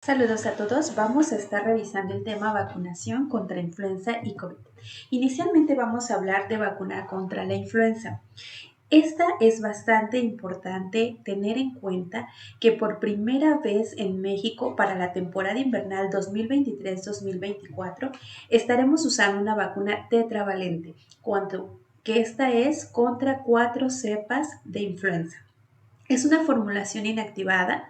Saludos a todos, vamos a estar revisando el tema vacunación contra influenza y COVID. Inicialmente vamos a hablar de vacuna contra la influenza. Esta es bastante importante tener en cuenta que por primera vez en México para la temporada invernal 2023-2024 estaremos usando una vacuna tetravalente, que esta es contra 4 cepas de influenza. Es una formulación inactivada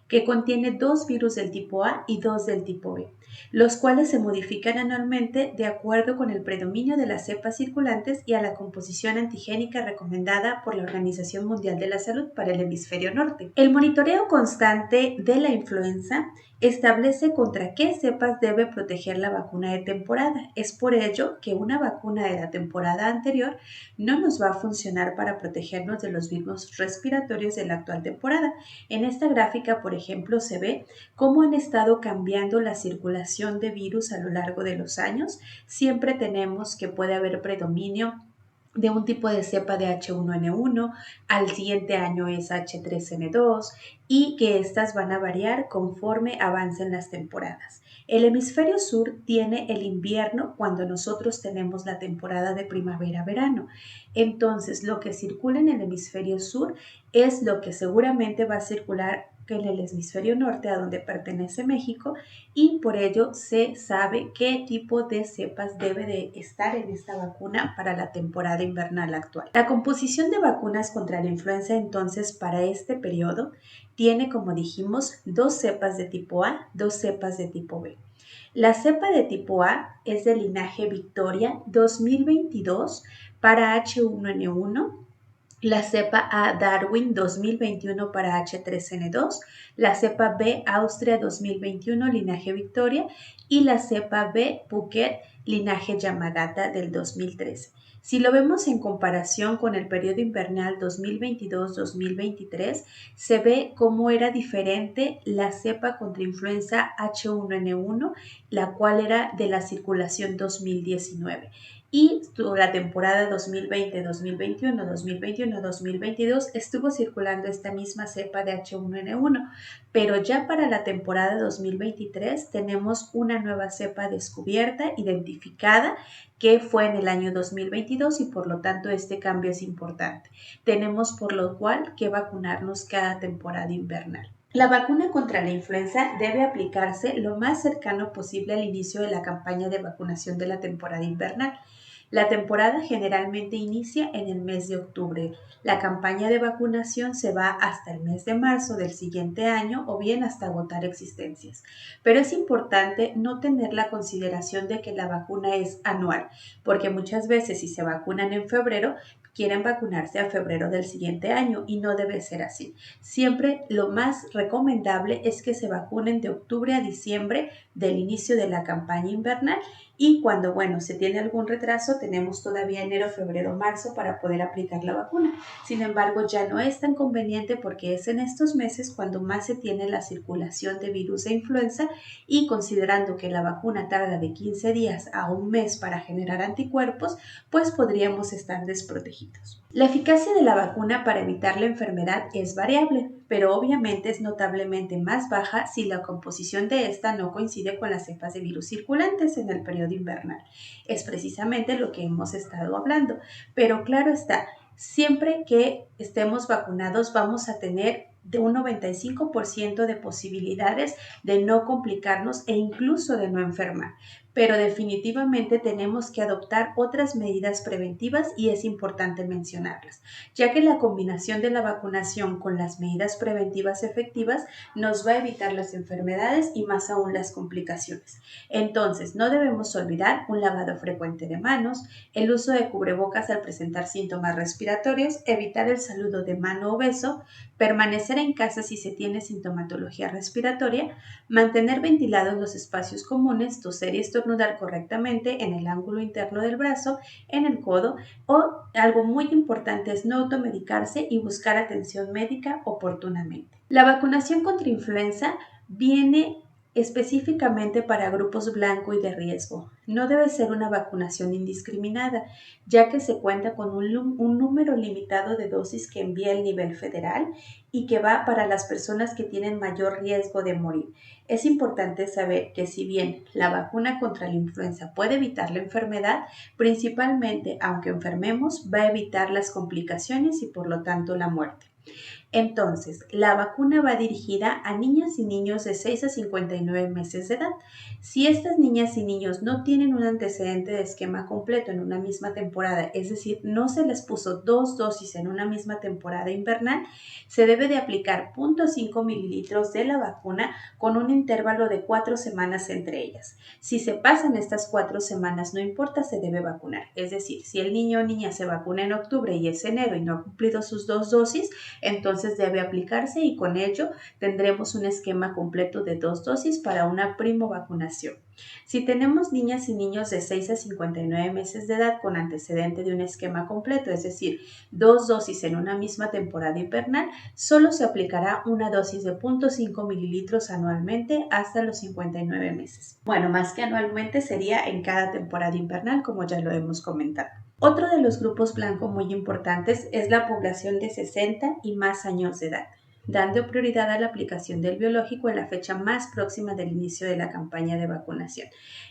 que contiene 2 virus del tipo A y 2 del tipo B, los cuales se modifican anualmente de acuerdo con el predominio de las cepas circulantes y a la composición antigénica recomendada por la Organización Mundial de la Salud para el hemisferio norte. El monitoreo constante de la influenza establece contra qué cepas debe proteger la vacuna de temporada. Es por ello que una vacuna de la temporada anterior no nos va a funcionar para protegernos de los virus respiratorios de la actual temporada. En esta gráfica, por ejemplo, se ve cómo han estado cambiando la circulación de virus a lo largo de los años. Siempre tenemos que puede haber predominio de un tipo de cepa de H1N1, al siguiente año es H3N2 y que estas van a variar conforme avancen las temporadas. El hemisferio sur tiene el invierno cuando nosotros tenemos la temporada de primavera-verano. Entonces, lo que circula en el hemisferio sur es lo que seguramente va a circular en el hemisferio norte, a donde pertenece México, y por ello se sabe qué tipo de cepas debe de estar en esta vacuna para la temporada invernal actual. La composición de vacunas contra la influenza entonces para este periodo tiene, como dijimos, 2 cepas de tipo A, 2 cepas de tipo B. La cepa de tipo A es del linaje Victoria 2022 para H1N1, la cepa A Darwin 2021 para H3N2, la cepa B Austria 2021 linaje Victoria y la cepa B Phuket linaje Yamagata del 2013. Si lo vemos en comparación con el periodo invernal 2022-2023, se ve cómo era diferente la cepa contra influenza H1N1, la cual era de la circulación 2019. Y la temporada 2020, 2021, 2021, 2022 estuvo circulando esta misma cepa de H1N1, pero ya para la temporada 2023 tenemos una nueva cepa descubierta, identificada, que fue en el año 2022 y por lo tanto este cambio es importante. Tenemos por lo cual que vacunarnos cada temporada invernal. La vacuna contra la influenza debe aplicarse lo más cercano posible al inicio de la campaña de vacunación de la temporada invernal. La temporada generalmente inicia en el mes de octubre. La campaña de vacunación se va hasta el mes de marzo del siguiente año o bien hasta agotar existencias. Pero es importante no tener la consideración de que la vacuna es anual, porque muchas veces si se vacunan en febrero, quieren vacunarse a febrero del siguiente año y no debe ser así. Siempre lo más recomendable es que se vacunen de octubre a diciembre del inicio de la campaña invernal y cuando, se tiene algún retraso, tenemos todavía enero, febrero, marzo para poder aplicar la vacuna. Sin embargo, ya no es tan conveniente porque es en estos meses cuando más se tiene la circulación de virus de influenza y considerando que la vacuna tarda de 15 días a un mes para generar anticuerpos, pues podríamos estar desprotegidos. La eficacia de la vacuna para evitar la enfermedad es variable, pero obviamente es notablemente más baja si la composición de esta no coincide con las cepas de virus circulantes en el periodo invernal. Es precisamente lo que hemos estado hablando, pero claro está, siempre que estemos vacunados vamos a tener de un 95% de posibilidades de no complicarnos e incluso de no enfermar. Pero definitivamente tenemos que adoptar otras medidas preventivas y es importante mencionarlas, ya que la combinación de la vacunación con las medidas preventivas efectivas nos va a evitar las enfermedades y más aún las complicaciones. Entonces, no debemos olvidar un lavado frecuente de manos, el uso de cubrebocas al presentar síntomas respiratorios, evitar el saludo de mano o beso, permanecer en casa si se tiene sintomatología respiratoria, mantener ventilados los espacios comunes, toser y estornudar correctamente en el ángulo interno del brazo, en el codo o algo muy importante es no automedicarse y buscar atención médica oportunamente. La vacunación contra influenza viene específicamente para grupos blanco y de riesgo. No debe ser una vacunación indiscriminada, ya que se cuenta con un número limitado de dosis que envía el nivel federal y que va para las personas que tienen mayor riesgo de morir. Es importante saber que si bien la vacuna contra la influenza puede evitar la enfermedad, principalmente, aunque enfermemos, va a evitar las complicaciones y por lo tanto la muerte. Entonces, la vacuna va dirigida a niñas y niños de 6 a 59 meses de edad. Si estas niñas y niños no tienen un antecedente de esquema completo en una misma temporada, es decir, no se les puso 2 dosis en una misma temporada invernal, se debe de aplicar 0.5 mililitros de la vacuna con un intervalo de 4 semanas entre ellas. Si se pasan estas 4 semanas, no importa, se debe vacunar. Es decir, si el niño o niña se vacuna en octubre y es enero y no ha cumplido sus 2 dosis, entonces debe aplicarse y con ello tendremos un esquema completo de 2 dosis para una primovacunación. Si tenemos niñas y niños de 6 a 59 meses de edad con antecedente de un esquema completo, es decir, 2 dosis en una misma temporada invernal, solo se aplicará una dosis de 0.5 mililitros anualmente hasta los 59 meses. Bueno, más que anualmente sería en cada temporada invernal, como ya lo hemos comentado. Otro de los grupos blanco muy importantes es la población de 60 y más años de edad, dando prioridad a la aplicación del biológico en la fecha más próxima del inicio de la campaña de vacunación.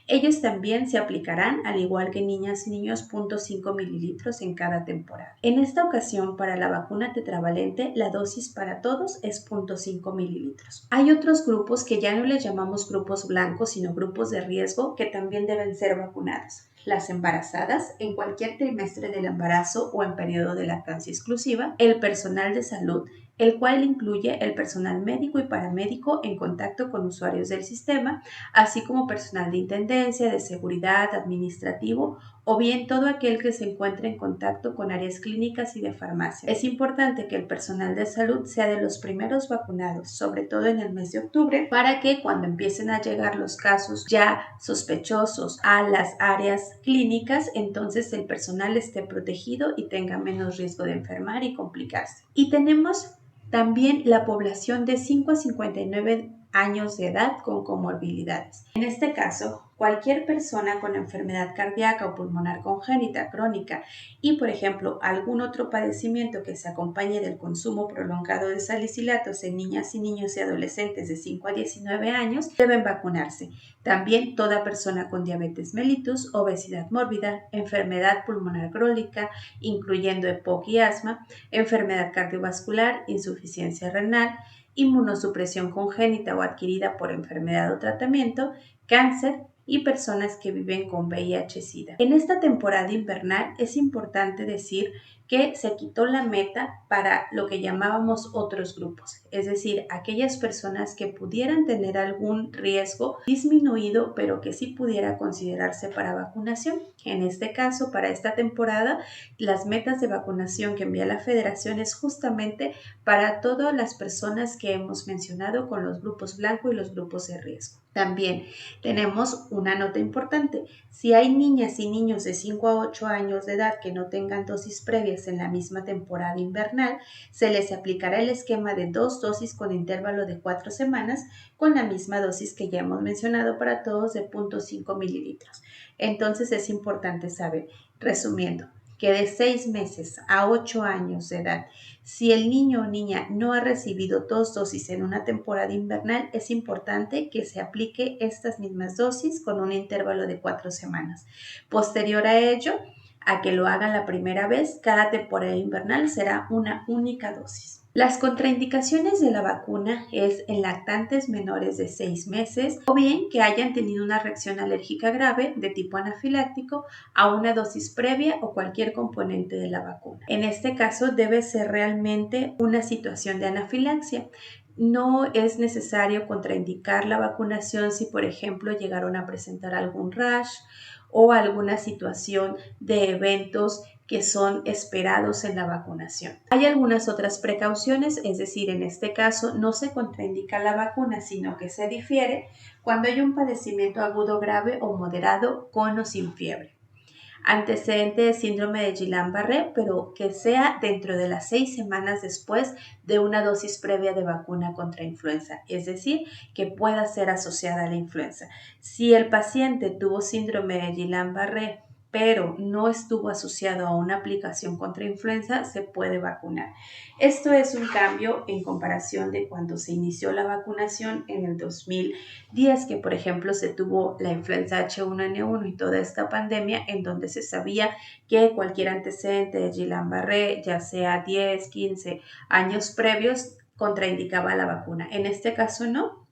Ellos también se aplicarán, al igual que niñas y niños, 0.5 mililitros en cada temporada. En esta ocasión, para la vacuna tetravalente, la dosis para todos es 0.5 mililitros. Hay otros grupos que ya no les llamamos grupos blancos, sino grupos de riesgo que también deben ser vacunados. Las embarazadas en cualquier trimestre del embarazo o en periodo de lactancia exclusiva, el personal de salud, el cual incluye el personal médico y paramédico en contacto con usuarios del sistema, así como personal de intendencia, de seguridad, administrativo o bien todo aquel que se encuentre en contacto con áreas clínicas y de farmacia. Es importante que el personal de salud sea de los primeros vacunados, sobre todo en el mes de octubre, para que cuando empiecen a llegar los casos ya sospechosos a las áreas clínicas, entonces el personal esté protegido y tenga menos riesgo de enfermar y complicarse. Y tenemos también la población de 5 a 59 años de edad con comorbilidades. En este caso, cualquier persona con enfermedad cardíaca o pulmonar congénita crónica y, por ejemplo, algún otro padecimiento que se acompañe del consumo prolongado de salicilatos en niñas y niños y adolescentes de 5 a 19 años deben vacunarse. También toda persona con diabetes mellitus, obesidad mórbida, enfermedad pulmonar crónica, incluyendo EPOC y asma, enfermedad cardiovascular, insuficiencia renal, inmunosupresión congénita o adquirida por enfermedad o tratamiento, cáncer y personas que viven con VIH-Sida. En esta temporada invernal es importante decir que se quitó la meta para lo que llamábamos otros grupos, es decir, aquellas personas que pudieran tener algún riesgo disminuido, pero que sí pudiera considerarse para vacunación. En este caso, para esta temporada, las metas de vacunación que envía la Federación es justamente para todas las personas que hemos mencionado con los grupos blanco y los grupos de riesgo. También tenemos una nota importante. Si hay niñas y niños de 5 a 8 años de edad que no tengan dosis previas en la misma temporada invernal, se les aplicará el esquema de 2 dosis con intervalo de 4 semanas con la misma dosis que ya hemos mencionado para todos de 0.5 mililitros. Entonces es importante saber, resumiendo, que de 6 meses a 8 años de edad, si el niño o niña no ha recibido 2 dosis en una temporada invernal, es importante que se aplique estas mismas dosis con un intervalo de 4 semanas. Posterior a ello, a que lo hagan la primera vez, cada temporada invernal será una única dosis. Las contraindicaciones de la vacuna es en lactantes menores de 6 meses o bien que hayan tenido una reacción alérgica grave de tipo anafiláctico a una dosis previa o cualquier componente de la vacuna. En este caso debe ser realmente una situación de anafilaxia. No es necesario contraindicar la vacunación si, por ejemplo, llegaron a presentar algún rash o alguna situación de eventos que son esperados en la vacunación. Hay algunas otras precauciones, es decir, en este caso no se contraindica la vacuna, sino que se difiere cuando hay un padecimiento agudo grave o moderado con o sin fiebre. antecedente de síndrome de Guillain-Barré, pero que sea dentro de las 6 semanas después de una dosis previa de vacuna contra influenza, es decir, que pueda ser asociada a la influenza. Si el paciente tuvo síndrome de Guillain-Barré, pero no estuvo asociado a una aplicación contra influenza, se puede vacunar. Esto es un cambio en comparación de cuando se inició la vacunación en el 2010, que por ejemplo se tuvo la influenza H1N1 y toda esta pandemia en donde se sabía que cualquier antecedente de Guillain-Barré, ya sea 10, 15 años previos, contraindicaba la vacuna. En este caso no.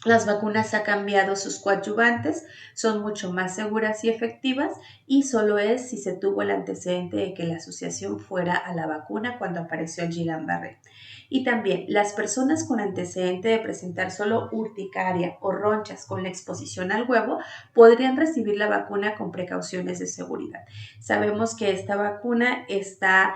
Las vacunas han cambiado sus coadyuvantes, son mucho más seguras y efectivas y solo es si se tuvo el antecedente de que la asociación fuera a la vacuna cuando apareció el Guillain-Barré. Y también las personas con antecedente de presentar solo urticaria o ronchas con la exposición al huevo podrían recibir la vacuna con precauciones de seguridad. Sabemos que esta vacuna está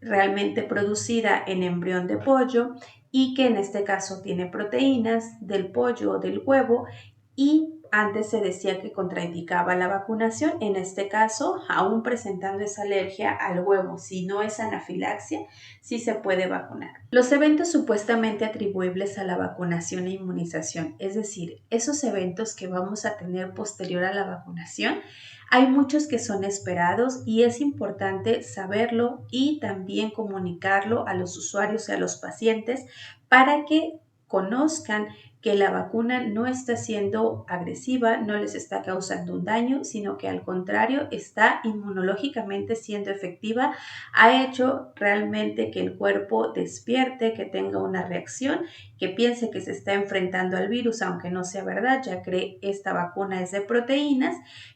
realmente producida en embrión de pollo y que en este caso tiene proteínas del pollo o del huevo y antes se decía que contraindicaba la vacunación, en este caso, aún presentando esa alergia al huevo, si no es anafilaxia, sí se puede vacunar. Los eventos supuestamente atribuibles a la vacunación e inmunización, es decir, esos eventos que vamos a tener posterior a la vacunación, hay muchos que son esperados y es importante saberlo y también comunicarlo a los usuarios y a los pacientes para que conozcan que la vacuna no está siendo agresiva, no les está causando un daño, sino que al contrario está inmunológicamente siendo efectiva, ha hecho realmente que el cuerpo despierte, que tenga una reacción, que piense que se está enfrentando al virus, aunque no sea verdad, ya que esta vacuna es de proteínas,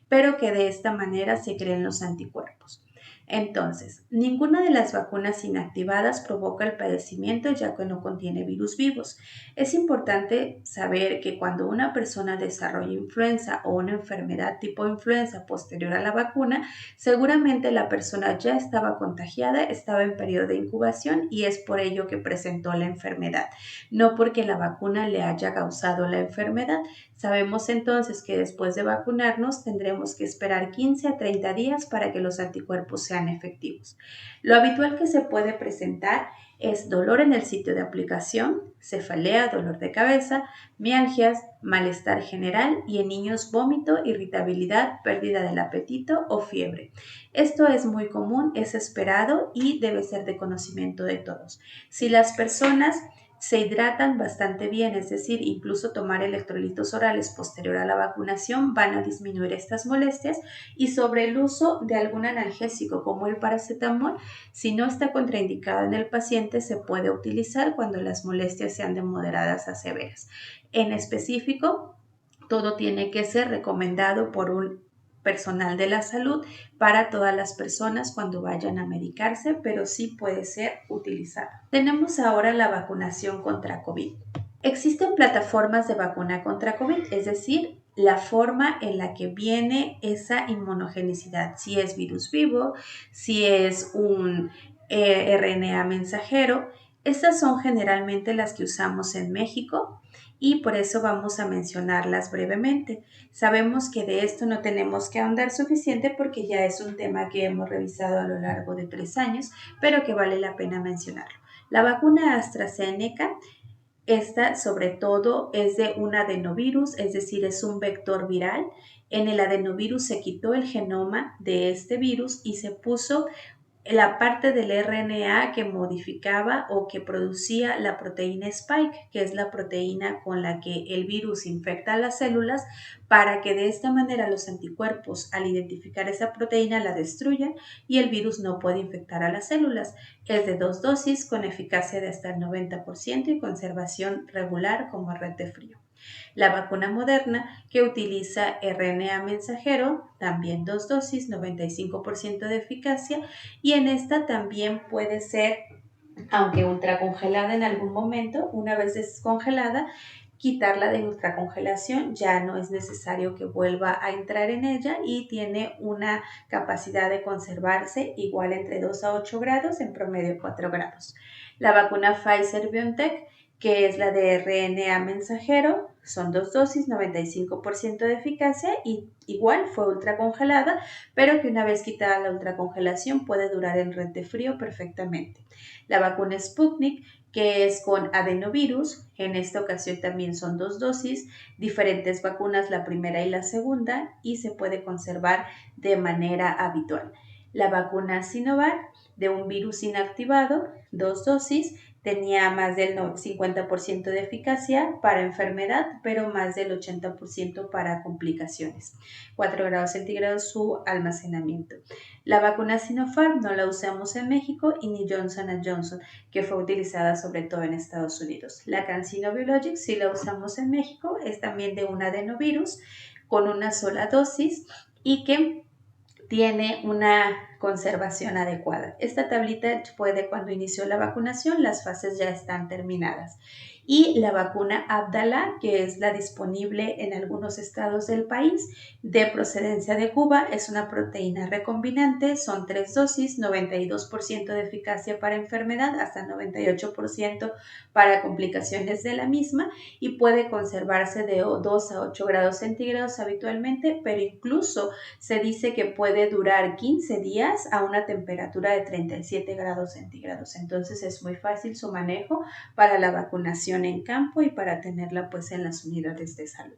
pero que de esta manera se creen los anticuerpos. Entonces, ninguna de las vacunas inactivadas provoca el padecimiento ya que no contiene virus vivos. Es importante saber que cuando una persona desarrolla influenza o una enfermedad tipo influenza posterior a la vacuna, seguramente la persona ya estaba contagiada, estaba en periodo de incubación y es por ello que presentó la enfermedad, no porque la vacuna le haya causado la enfermedad. Sabemos entonces que después de vacunarnos tendremos que esperar 15 a 30 días para que los anticuerpos sean efectivos. Lo habitual que se puede presentar es dolor en el sitio de aplicación, cefalea, dolor de cabeza, mialgias, malestar general y en niños vómito, irritabilidad, pérdida del apetito o fiebre. Esto es muy común, es esperado y debe ser de conocimiento de todos. Si las personas se hidratan bastante bien, es decir, incluso tomar electrolitos orales posterior a la vacunación van a disminuir estas molestias y sobre el uso de algún analgésico como el paracetamol, si no está contraindicado en el paciente, se puede utilizar cuando las molestias sean de moderadas a severas. En específico, todo tiene que ser recomendado por un personal de la salud para todas las personas cuando vayan a medicarse, pero sí puede ser utilizado. Tenemos ahora la vacunación contra COVID. Existen plataformas de vacuna contra COVID, es decir, la forma en la que viene esa inmunogenicidad, si es virus vivo, si es un RNA mensajero. Estas son generalmente las que usamos en México y por eso vamos a mencionarlas brevemente. Sabemos que de esto no tenemos que ahondar suficiente porque ya es un tema que hemos revisado a lo largo de 3 años, pero que vale la pena mencionarlo. La vacuna AstraZeneca, esta sobre todo es de un adenovirus, es decir, es un vector viral. En el adenovirus se quitó el genoma de este virus y se puso la parte del RNA que modificaba o que producía la proteína Spike, que es la proteína con la que el virus infecta a las células, para que de esta manera los anticuerpos, al identificar esa proteína, la destruyan y el virus no puede infectar a las células. Es de 2 dosis con eficacia de hasta el 90% y conservación regular como red de frío. La vacuna Moderna, que utiliza RNA mensajero, también 2 dosis, 95% de eficacia, y en esta también puede ser, aunque ultracongelada en algún momento, una vez descongelada, quitarla de ultracongelación, ya no es necesario que vuelva a entrar en ella y tiene una capacidad de conservarse igual entre 2 a 8 grados, en promedio 4 grados. La vacuna Pfizer-BioNTech que es la de RNA mensajero. Son 2 dosis, 95% de eficacia y igual fue ultracongelada, pero que una vez quitada la ultracongelación puede durar en red de frío perfectamente. La vacuna Sputnik, que es con adenovirus, en esta ocasión también son 2 dosis, diferentes vacunas, la primera y la segunda, y se puede conservar de manera habitual. La vacuna Sinovac, de un virus inactivado, 2 dosis, tenía más del 50% de eficacia para enfermedad, pero más del 80% para complicaciones. 4 grados centígrados su almacenamiento. La vacuna Sinopharm no la usamos en México y ni Johnson & Johnson, que fue utilizada sobre todo en Estados Unidos. La CanSino Biologics sí la usamos en México, es también de un adenovirus con una sola dosis y que tiene una conservación adecuada. Esta tablita fue de cuando inició la vacunación, las fases ya están terminadas. Y la vacuna Abdala, que es la disponible en algunos estados del país, de procedencia de Cuba, es una proteína recombinante, son 3 dosis, 92% de eficacia para enfermedad, hasta 98% para complicaciones de la misma y puede conservarse de 2 a 8 grados centígrados habitualmente, pero incluso se dice que puede durar 15 días a una temperatura de 37 grados centígrados. Entonces es muy fácil su manejo para la vacunación en campo y para tenerla pues en las unidades de salud.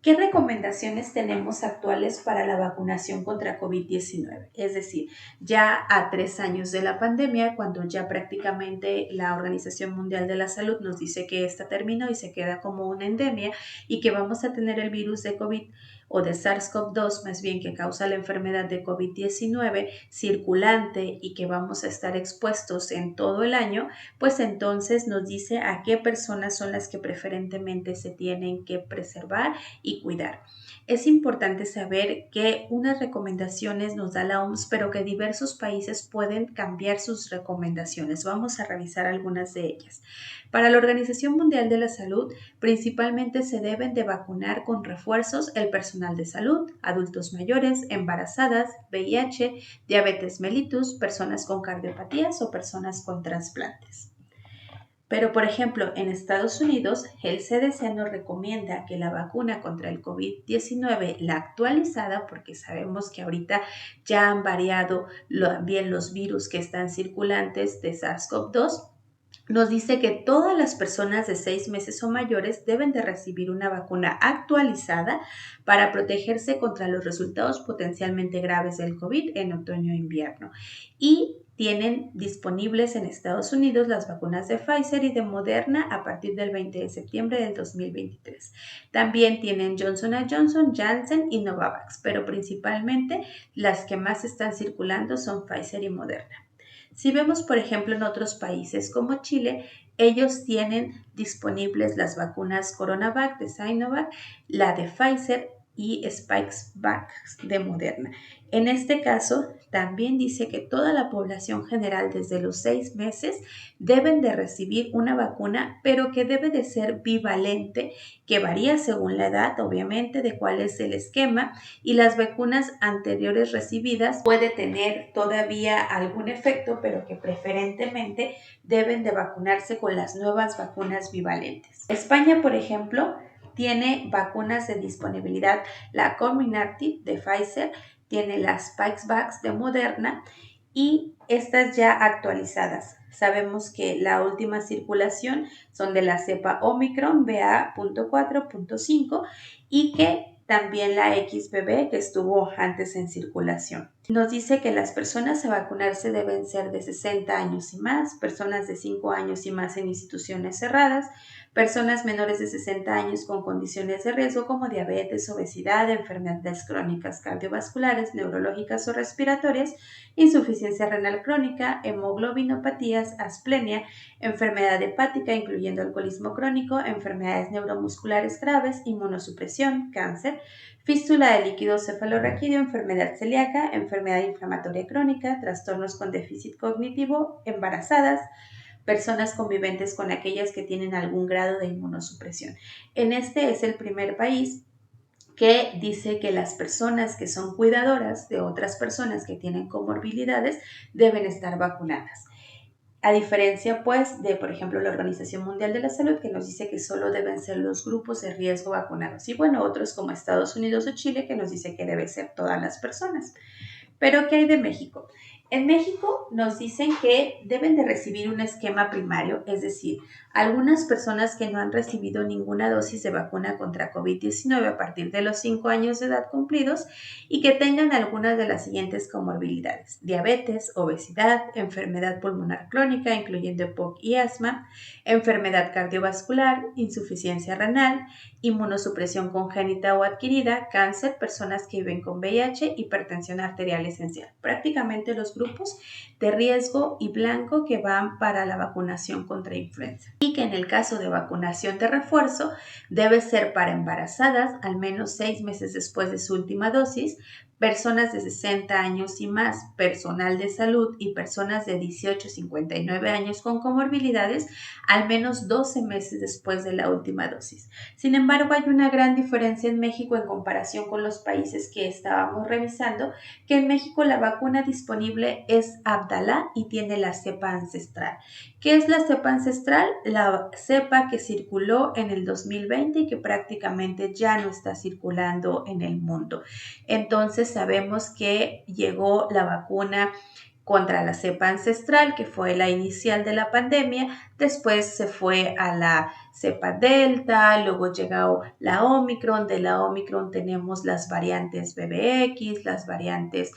¿Qué recomendaciones tenemos actuales para la vacunación contra COVID-19? Es decir, ya a 3 años de la pandemia, cuando ya prácticamente la Organización Mundial de la Salud nos dice que esta terminó y se queda como una endemia y que vamos a tener el virus de COVID o de SARS-CoV-2, más bien que causa la enfermedad de COVID-19 circulante y que vamos a estar expuestos en todo el año, pues entonces nos dice a qué personas son las que preferentemente se tienen que preservar y cuidar. Es importante saber que unas recomendaciones nos da la OMS, pero que diversos países pueden cambiar sus recomendaciones. Vamos a revisar algunas de ellas. Para la Organización Mundial de la Salud, principalmente se deben de vacunar con refuerzos el personal de salud, adultos mayores, embarazadas, VIH, diabetes mellitus, personas con cardiopatías o personas con trasplantes. Pero, por ejemplo, en Estados Unidos, el CDC nos recomienda que la vacuna contra el COVID-19, la actualizada, porque sabemos que ahorita ya han variado bien los virus que están circulantes de SARS-CoV-2, nos dice que todas las personas de 6 meses o mayores deben de recibir una vacuna actualizada para protegerse contra los resultados potencialmente graves del COVID en otoño e invierno. Y tienen disponibles en Estados Unidos las vacunas de Pfizer y de Moderna a partir del 20 de septiembre del 2023. También tienen Johnson & Johnson, Janssen y Novavax, pero principalmente las que más están circulando son Pfizer y Moderna. Si vemos, por ejemplo, en otros países como Chile, ellos tienen disponibles las vacunas CoronaVac de Sinovac, la de Pfizer y Spikevax de Moderna. En este caso, también dice que toda la población general desde los 6 meses deben de recibir una vacuna, pero que debe de ser bivalente, que varía según la edad, obviamente, de cuál es el esquema, y las vacunas anteriores recibidas puede tener todavía algún efecto, pero que preferentemente deben de vacunarse con las nuevas vacunas bivalentes. España, por ejemplo, tiene vacunas de disponibilidad, la Comirnaty de Pfizer, tiene las Spikevax de Moderna y estas ya actualizadas. Sabemos que la última circulación son de la cepa Omicron BA.4.5 y que también la XBB que estuvo antes en circulación. Nos dice que las personas a vacunarse deben ser de 60 años y más, personas de 5 años y más en instituciones cerradas, personas menores de 60 años con condiciones de riesgo como diabetes, obesidad, enfermedades crónicas cardiovasculares, neurológicas o respiratorias, insuficiencia renal crónica, hemoglobinopatías, asplenia, enfermedad hepática incluyendo alcoholismo crónico, enfermedades neuromusculares graves, inmunosupresión, cáncer, fístula de líquido cefalorraquídeo, enfermedad celíaca, enfermedad inflamatoria crónica, trastornos con déficit cognitivo, embarazadas, personas conviventes con aquellas que tienen algún grado de inmunosupresión. En este es el primer país que dice que las personas que son cuidadoras de otras personas que tienen comorbilidades deben estar vacunadas. A diferencia, pues, de, por ejemplo, la Organización Mundial de la Salud, que nos dice que solo deben ser los grupos de riesgo vacunados. Y bueno, otros como Estados Unidos o Chile, que nos dice que debe ser todas las personas. Pero, ¿qué hay de México? En México nos dicen que deben de recibir un esquema primario, es decir, algunas personas que no han recibido ninguna dosis de vacuna contra COVID-19 a partir de los 5 años de edad cumplidos y que tengan algunas de las siguientes comorbilidades: diabetes, obesidad, enfermedad pulmonar crónica, incluyendo EPOC y asma, enfermedad cardiovascular, insuficiencia renal, inmunosupresión congénita o adquirida, cáncer, personas que viven con VIH, hipertensión arterial esencial. Prácticamente los grupos de riesgo y blanco que van para la vacunación contra influenza. Y que en el caso de vacunación de refuerzo debe ser para embarazadas al menos 6 meses después de su última dosis, personas de 60 años y más, personal de salud y personas de 18 a 59 años con comorbilidades al menos 12 meses después de la última dosis. Sin embargo, hay una gran diferencia en México en comparación con los países que estábamos revisando, que en México la vacuna disponible es Abdala y tiene la cepa ancestral. ¿Qué es la cepa ancestral? La cepa que circuló en el 2020 y que prácticamente ya no está circulando en el mundo. Entonces sabemos que llegó la vacuna contra la cepa ancestral, que fue la inicial de la pandemia, después se fue a la cepa Delta, luego llegó la Omicron, de la Omicron tenemos las variantes BBX, las variantes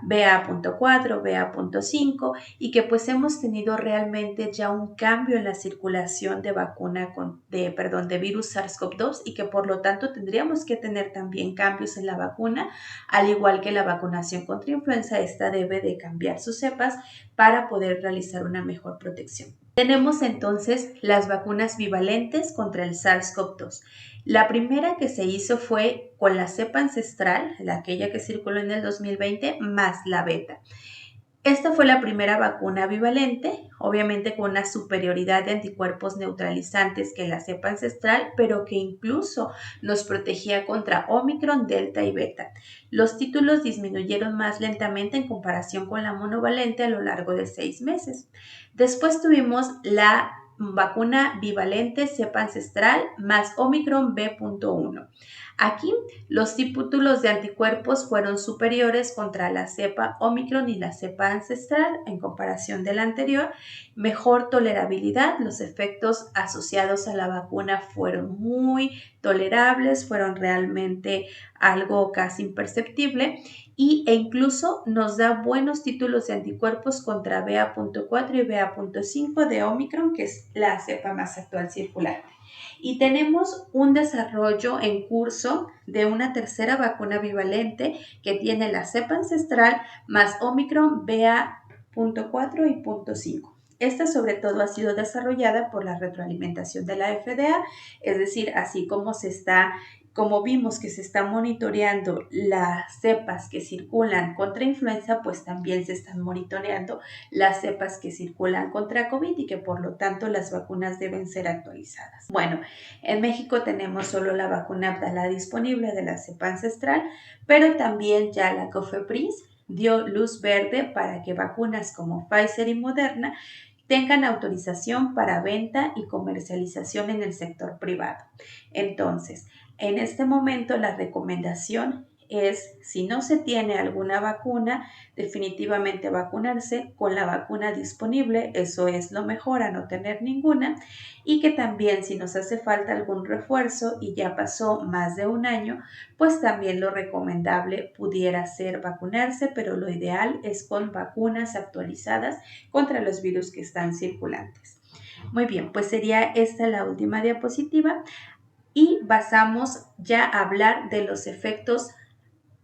BA.4, BA.5 y que pues hemos tenido realmente ya un cambio en la circulación de vacuna de virus SARS-CoV-2 y que por lo tanto tendríamos que tener también cambios en la vacuna, al igual que la vacunación contra influenza, esta debe de cambiar sus cepas para poder realizar una mejor protección. Tenemos entonces las vacunas bivalentes contra el SARS-CoV-2. La primera que se hizo fue con la cepa ancestral, aquella que circuló en el 2020, más la beta. Esta fue la primera vacuna bivalente, obviamente con una superioridad de anticuerpos neutralizantes que la cepa ancestral, pero que incluso nos protegía contra Omicron, Delta y Beta. Los títulos disminuyeron más lentamente en comparación con la monovalente a lo largo de 6 meses. Después tuvimos la vacuna bivalente cepa ancestral más Omicron B.1. Aquí los títulos de anticuerpos fueron superiores contra la cepa Omicron y la cepa ancestral en comparación de la anterior. Mejor tolerabilidad, los efectos asociados a la vacuna fueron muy tolerables, fueron realmente algo casi imperceptible e incluso nos da buenos títulos de anticuerpos contra BA.4 y BA.5 de Omicron, que es la cepa más actual circulante. Y tenemos un desarrollo en curso de una tercera vacuna bivalente que tiene la cepa ancestral más Omicron BA.4 y .5. Esta sobre todo ha sido desarrollada por la retroalimentación de la FDA, es decir, así como vimos que se está monitoreando las cepas que circulan contra influenza, pues también se están monitoreando las cepas que circulan contra COVID y que por lo tanto las vacunas deben ser actualizadas. Bueno, en México tenemos solo la vacuna Abdala disponible de la cepa ancestral, pero también ya la COFEPRIS dio luz verde para que vacunas como Pfizer y Moderna tengan autorización para venta y comercialización en el sector privado. Entonces, en este momento la recomendación es, si no se tiene alguna vacuna, definitivamente vacunarse con la vacuna disponible, eso es lo mejor a no tener ninguna, y que también si nos hace falta algún refuerzo y ya pasó más de un año, pues también lo recomendable pudiera ser vacunarse, pero lo ideal es con vacunas actualizadas contra los virus que están circulantes. Muy bien, pues sería esta la última diapositiva. Y pasamos ya a hablar de los efectos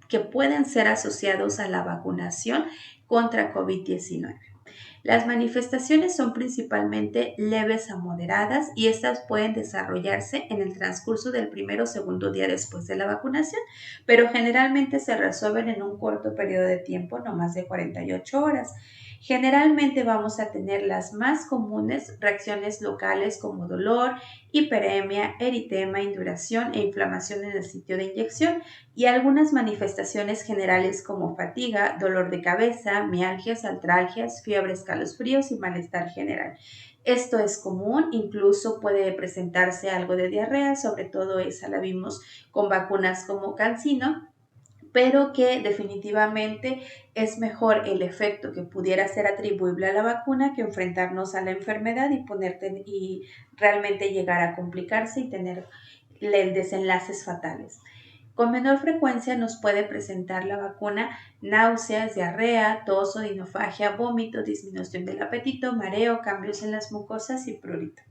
que pueden ser asociados a la vacunación contra COVID-19. Las manifestaciones son principalmente leves a moderadas y estas pueden desarrollarse en el transcurso del primero o segundo día después de la vacunación, pero generalmente se resuelven en un corto periodo de tiempo, no más de 48 horas. Generalmente vamos a tener las más comunes reacciones locales como dolor, hiperemia, eritema, induración e inflamación en el sitio de inyección y algunas manifestaciones generales como fatiga, dolor de cabeza, mialgias, artralgias, fiebre, escalofríos y malestar general. Esto es común, incluso puede presentarse algo de diarrea, sobre todo esa la vimos con vacunas como CanSino, pero que definitivamente es mejor el efecto que pudiera ser atribuible a la vacuna que enfrentarnos a la enfermedad y realmente llegar a complicarse y tener desenlaces fatales. Con menor frecuencia nos puede presentar la vacuna náuseas, diarrea, tos, odinofagia, vómito, disminución del apetito, mareo, cambios en las mucosas y prurito.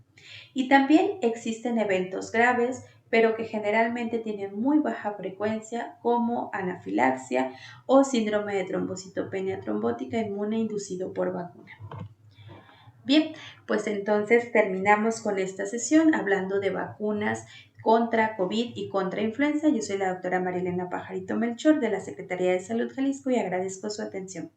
Y también existen eventos graves, pero que generalmente tienen muy baja frecuencia, como anafilaxia o síndrome de trombocitopenia trombótica inmune inducido por vacuna. Bien, pues entonces terminamos con esta sesión hablando de vacunas contra COVID y contra influenza. Yo soy la doctora Marilena Pajarito Melchor de la Secretaría de Salud Jalisco y agradezco su atención.